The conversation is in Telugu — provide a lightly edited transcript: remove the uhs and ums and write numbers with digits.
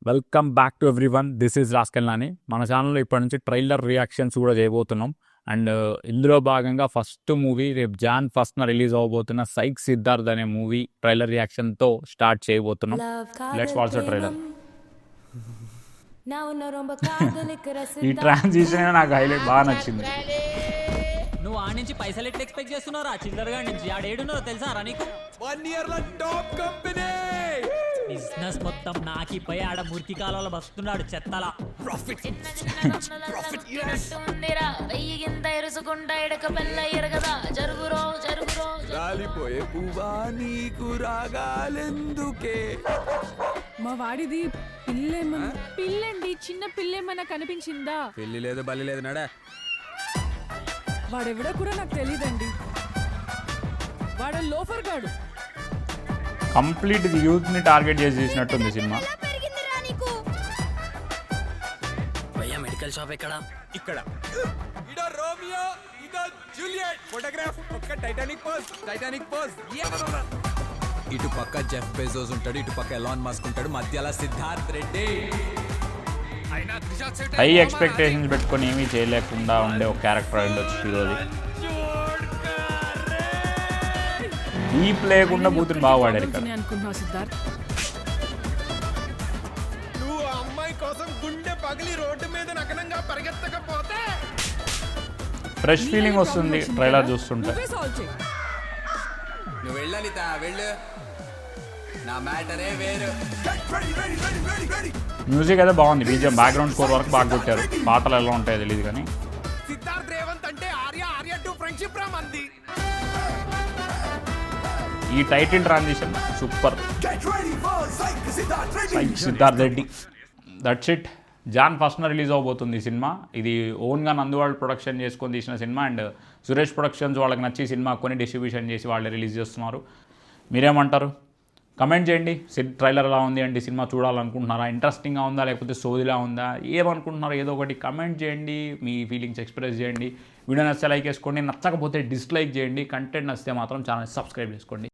Welcome back to everyone. This is rascal Nani. మన ఛానల్లో ఇప్పటి నుంచి ట్రైలర్ రియాక్షన్స్ కూడా చేయబోతున్నాం. అండ్ ఇందులో భాగంగా ఫస్ట్ మూవీ రేపు Jan 1st రిలీజ్ అవ్వబోతున్న సైక్ సిద్ధార్థ్ అనే మూవీ ట్రైలర్ రియాక్షన్తో స్టార్ట్ చేయబోతున్నాం. Let's watch the trailer. ఈ ట్రాన్సిషన్ నాకు హైలైట్ బాగా నచ్చింది. నువ్వు ఆ నుంచి పైసలు ఎట్లా ఎక్స్పెక్ట్ చేస్తున్నారా? చిల్లరగా నుంచి ఆడేడున్నారో తెలుసా రా నీకు? 1 year లో టాప్ కంపెనీ బిజినెస్ మొత్తం నాకిపోయి ఆడ మురికి కాలంలో బస్తున్నాడు చెత్తలా. ప్రాఫిట్ రాలిపోయే పువ్వా నీకు రాగాలెందుకే? మా వాడిది పిల్లండి, చిన్న పిల్లేమన్నా కనిపించిందా? పెళ్లి లేదు బల్లి లేదు నడా. వాడెవడో కూడా నాకు తెలియదండి. వాడ లోఫర్ గాడు. కంప్లీట్ యూత్ ని టార్గెట్ చేసి చేసినట్టుంది సినిమా. మెడికల్ షాప్ ఎక్కడ? ఇక్కడ ఇదో రోమియో, ఇదో జూలియట్. ఫోటోగ్రాఫ్ ఒక్క టైటానిక్ పోజ్. ఇటు పక్క జెఫ్ బెజోస్ ఉంటాడు, ఇటు పక్క ఎలాన్ మస్క్ ఉంటాడు, మధ్యలో సిద్ధార్థ్ రెడ్డి. హై ఎక్స్పెక్టేషన్స్ పెట్టుకొని ఏమీ చేయలేకుండా ఉండే ఒక క్యారెక్టర్ అయ్యుండొచ్చు హీరోది. డీప్ లేకుండా బూతుని బాగా వాడారు ఇక్కడ. అనుకున్నావు సిద్ధార్థ్? నువ్వు అమ్మాయి కోసం గుండె పగిలి రోడ్డు మీద నగ్నంగా పరిగెత్తకపోతే ఫ్రెష్ ఫీలింగ్ వస్తుంది ట్రైలర్ చూస్తుంటే. నువ్వు వెళ్ళాలి వెళ్ళు, నా మ్యాటరే వేరు. మ్యూజిక్ అయితే బాగుంది, బీజిఎం బ్యాక్గ్రౌండ్ స్కోర్ వరకు బాగా కొట్టారు. పాటలు ఎలా ఉంటాయో తెలియదు కానీ సిద్ధార్థ్ రేవంత్ అంటే ఆర్య టు ఫ్రెండ్షిప్ రా మంది. ఈ title transition super. Siddharth Reddy. That's it. Jan 1st release అవబోతుంది ఈ సినిమా. ఇది ఓన్గా నందువాళ్ళు ప్రొడక్షన్ చేసుకొని తీసిన సినిమా. అండ్ సురేష్ ప్రొడక్షన్స్ వాళ్ళకి నచ్చి సినిమా కొని డిస్ట్రిబ్యూషన్ చేసి వాళ్ళే రిలీజ్ చేస్తున్నారు. మీరేమంటారు? కమెంట్ చేయండి. ట్రైలర్ ఎలా ఉంది అంటే సినిమా చూడాలనుకుంటున్నారా? ఇంట్రెస్టింగ్గా ఉందా లేకపోతే సోదిలా ఉందా? ఏమనుకుంటున్నారో ఏదో ఒకటి కమెంట్ చేయండి. మీ ఫీలింగ్స్ ఎక్స్ప్రెస్ చేయండి. వీడియో నచ్చితే లైక్ చేసుకోండి, నచ్చకపోతే డిస్లైక్ చేయండి. కంటెంట్ నచ్చితే మాత్రం ఛానల్ సబ్స్క్రైబ్ చేసుకోండి.